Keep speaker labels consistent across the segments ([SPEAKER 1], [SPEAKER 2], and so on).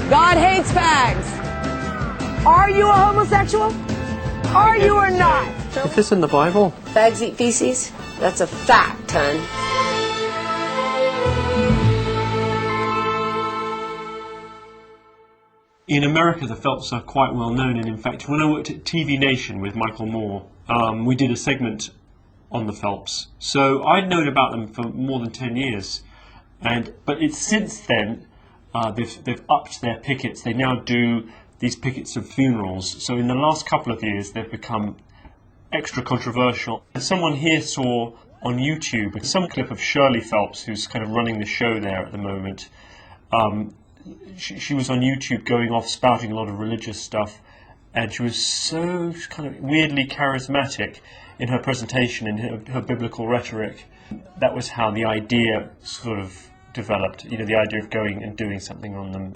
[SPEAKER 1] God hates fags. Are you a homosexual? Are you or not?
[SPEAKER 2] Is this in the Bible?
[SPEAKER 3] Fags eat feces? That's a fact, hun.
[SPEAKER 2] In America, the Phelps are quite well known, and in fact, when I worked at TV Nation with Michael Moore, we did a segment on the Phelps. So I'd known about them for more than 10 years, but it's since then they've upped their pickets. They now do these pickets of funerals. So in the last couple of years, they've become extra controversial. Someone here saw on YouTube some clip of Shirley Phelps, who's kind of running the show there at the moment. She was on YouTube going off spouting a lot of religious stuff, and she was so kind of weirdly charismatic in her presentation, in her biblical rhetoric. That was how the idea sort of developed, you know, the idea of going and doing something on them.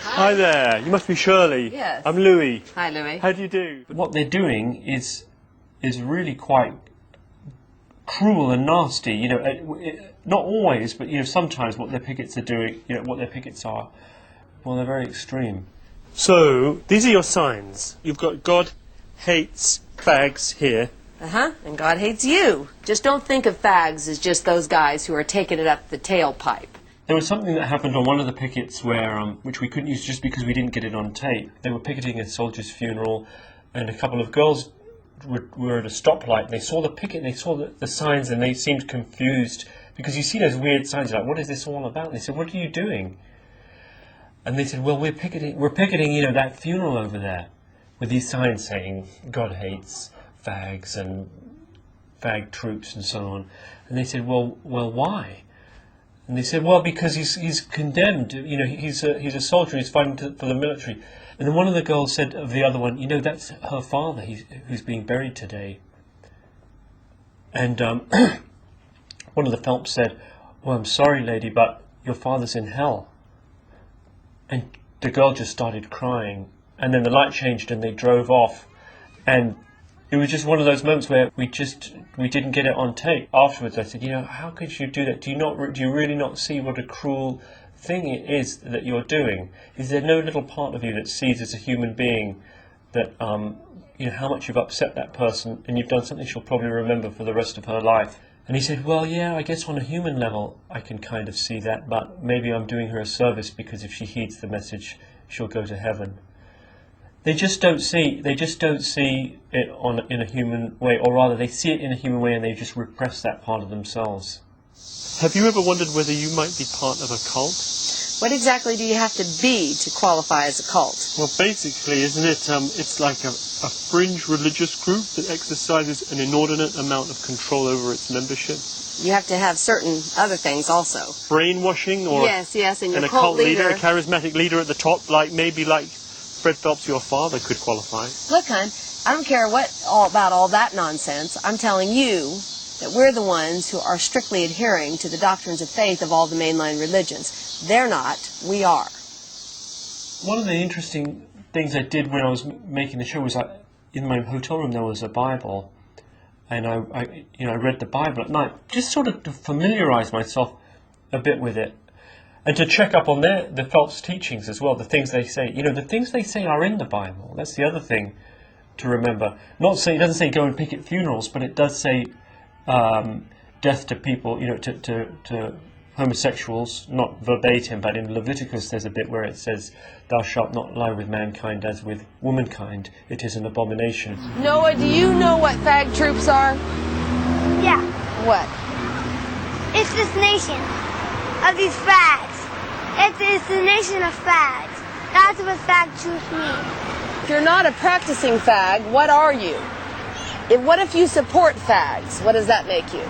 [SPEAKER 2] Hi there, you must be Shirley.
[SPEAKER 3] Yes.
[SPEAKER 2] I'm Louis.
[SPEAKER 3] Hi, Louis.
[SPEAKER 2] How do you do? What they're doing is really quite cruel and nasty, you know, not always, but, you know, sometimes what their pickets are doing, you know, what their pickets are, well, they're very extreme. So, these are your signs. You've got God hates fags here.
[SPEAKER 3] Uh-huh, and God hates you. Just don't think of fags as just those guys who are taking it up the tailpipe.
[SPEAKER 2] There was something that happened on one of the pickets where, which we couldn't use just because we didn't get it on tape. They were picketing a soldier's funeral, and a couple of girls were at a stoplight, and they saw the picket, and they saw the signs, and they seemed confused, because you see those weird signs, you're like, what is this all about? And they said, what are you doing? And they said, well, we're picketing, you know, that funeral over there, with these signs saying, God hates fags, and fag troops, and so on. And they said, well, why? And they said, well, because he's condemned, you know, he's a soldier, he's fighting for the military. And then one of the girls said of the other one, you know, that's her father who's being buried today. And one of the Phelps said, well, I'm sorry, lady, but your father's in hell. And the girl just started crying. And then the light changed and they drove off. And it was just one of those moments where we didn't get it on tape. Afterwards, I said, you know, how could you do that? Do you really not see what a cruel thing it is that you're doing? Is there no little part of you that sees as a human being that you know, how much you've upset that person, and you've done something she'll probably remember for the rest of her life? And he said, well, yeah, I guess on a human level I can kind of see that, but maybe I'm doing her a service, because if she heeds the message, she'll go to heaven. They just don't see it in a human way, or rather they see it in a human way and they just repress that part of themselves. Have you ever wondered whether you might be part of a cult?
[SPEAKER 3] What exactly do you have to be to qualify as a cult?
[SPEAKER 2] Well, basically, isn't it, it's like a fringe religious group that exercises an inordinate amount of control over its membership.
[SPEAKER 3] You have to have certain other things also.
[SPEAKER 2] Brainwashing, or
[SPEAKER 3] yes, and your
[SPEAKER 2] a
[SPEAKER 3] cult leader,
[SPEAKER 2] a charismatic leader at the top, maybe like Fred Phelps, your father, could qualify.
[SPEAKER 3] Look, hon, I don't care about all that nonsense. I'm telling you that we're the ones who are strictly adhering to the doctrines of faith of all the mainline religions. They're not, we are.
[SPEAKER 2] One of the interesting things I did when I was making the show was in my hotel room there was a Bible, and I read the Bible at night, just sort of to familiarize myself a bit with it, and to check up on the Phelps teachings as well, the things they say. You know, the things they say are in the Bible. That's the other thing to remember. It doesn't say go and picket funerals, but it does say death to people, you know, to homosexuals, not verbatim, but in Leviticus there's a bit where it says, thou shalt not lie with mankind as with womankind, it is an abomination.
[SPEAKER 1] Noah, do you know what fag troops are?
[SPEAKER 4] Yeah,
[SPEAKER 1] What?
[SPEAKER 4] it's this nation of these fags. It's the nation of fags. That's what fag troops mean.
[SPEAKER 1] If you're not a practicing fag, what are you? What if you support fags? What does that make you?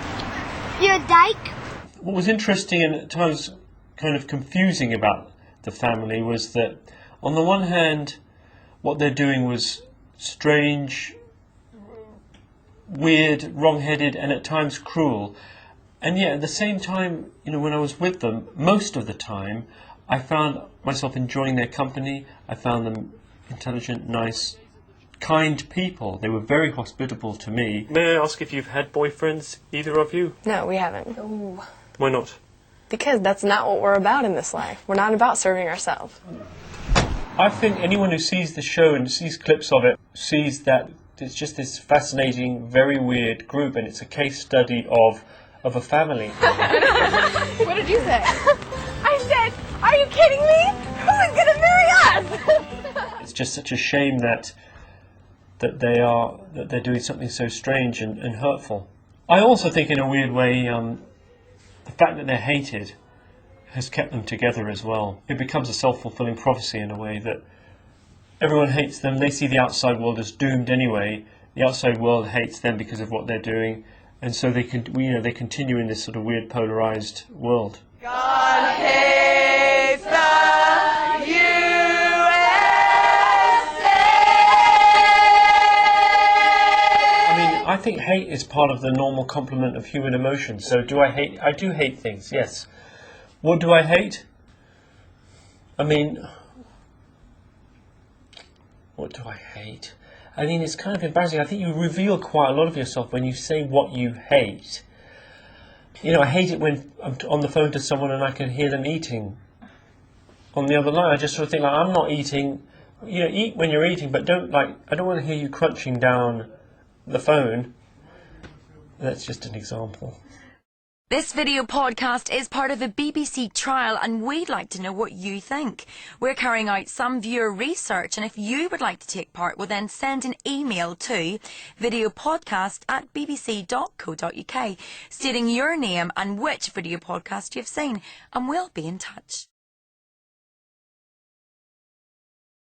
[SPEAKER 4] You're a dyke.
[SPEAKER 2] What was interesting and at times kind of confusing about the family was that, on the one hand, what they're doing was strange, weird, wrong-headed, and at times cruel. And yet, at the same time, you know, when I was with them, most of the time, I found myself enjoying their company. I found them intelligent, nice, kind people. They were very hospitable to me. May I ask if you've had boyfriends, either of you?
[SPEAKER 5] No, we haven't.
[SPEAKER 2] Why not?
[SPEAKER 5] Because that's not what we're about in this life. We're not about serving ourselves.
[SPEAKER 2] I think anyone who sees the show and sees clips of it sees that it's just this fascinating, very weird group, and it's a case study of a family.
[SPEAKER 5] What did you say? I said, are you kidding me? Who's going to marry us?
[SPEAKER 2] It's just such a shame that they're doing something so strange and hurtful. I also think, in a weird way, the fact that they're hated has kept them together as well. It becomes a self-fulfilling prophecy in a way that everyone hates them. They see the outside world as doomed anyway. The outside world hates them because of what they're doing, and so they continue in this sort of weird polarized world.
[SPEAKER 1] God hates the USA.
[SPEAKER 2] I mean, I think hate is part of the normal complement of human emotion. So do I hate? I do hate things, yes. What do I hate? I mean, what do I hate? I mean, it's kind of embarrassing. I think you reveal quite a lot of yourself when you say what you hate. You know, I hate it when I'm on the phone to someone and I can hear them eating on the other line. I just sort of think, like, I'm not eating. You know, eat when you're eating, but I don't want to hear you crunching down the phone. That's just an example.
[SPEAKER 6] This video podcast is part of a BBC trial, and we'd like to know what you think. We're carrying out some viewer research, and if you would like to take part, well then send an email to videopodcast@bbc.co.uk stating your name and which video podcast you've seen, and we'll be in touch.